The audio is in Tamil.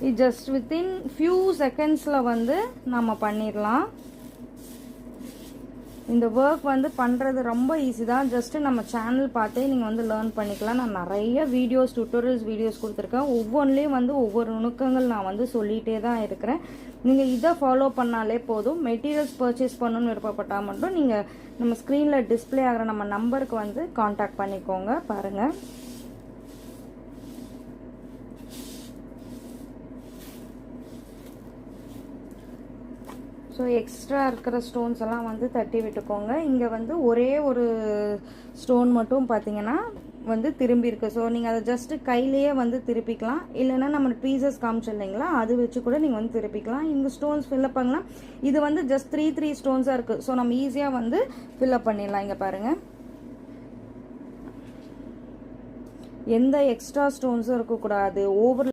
இது ஜஸ்ட் வித்தின் ஃபியூ செகண்ட்ஸில் வந்து நம்ம பண்ணிடலாம். இந்த ஒர்க் வந்து பண்ணுறது ரொம்ப ஈஸி தான். ஜஸ்ட்டு நம்ம சேனல் பார்த்தே நீங்கள் வந்து லேர்ன் பண்ணிக்கலாம். நான் நிறைய வீடியோஸ், டியூட்டோரியல்ஸ் வீடியோஸ் கொடுத்துருக்கேன். ஒவ்வொன்றிலையும் வந்து ஒவ்வொரு நுணுக்கங்கள் நான் வந்து சொல்லிகிட்டே தான் இருக்கிறேன். நீங்கள் இதை ஃபாலோ பண்ணாலே போதும். மெட்டீரியல்ஸ் பர்ச்சேஸ் பண்ணணும்னு விருப்பப்பட்டால் மட்டும் நீங்கள் நம்ம ஸ்க்ரீனில் டிஸ்பிளே ஆகிற நம்ம நம்பருக்கு வந்து காண்டாக்ட் பண்ணிக்கோங்க. பாருங்கள், ஸோ எக்ஸ்ட்ரா இருக்கிற ஸ்டோன்ஸ் எல்லாம் வந்து தட்டி விட்டுக்கோங்க. இங்கே வந்து ஒரே ஒரு ஸ்டோன் மட்டும் பார்த்தீங்கன்னா வந்து திரும்பி இருக்குது. ஸோ நீங்கள் அதை ஜஸ்ட்டு கையிலேயே வந்து திருப்பிக்கலாம். இல்லைன்னா நம்ம பீசஸ் காமிச்சு இல்லைங்களா, அது வச்சு கூட நீங்கள் வந்து திருப்பிக்கலாம். இங்கே ஸ்டோன்ஸ் ஃபில்லப் பண்ணலாம். இது வந்து ஜஸ்ட் த்ரீ ஸ்டோன்ஸாக இருக்குது. ஸோ நம்ம ஈஸியாக வந்து ஃபில்லப் பண்ணிடலாம். இங்கே பாருங்கள், எந்த எக்ஸ்ட்ரா ஸ்டோன்ஸும் இருக்கக்கூடாது. ஓவர்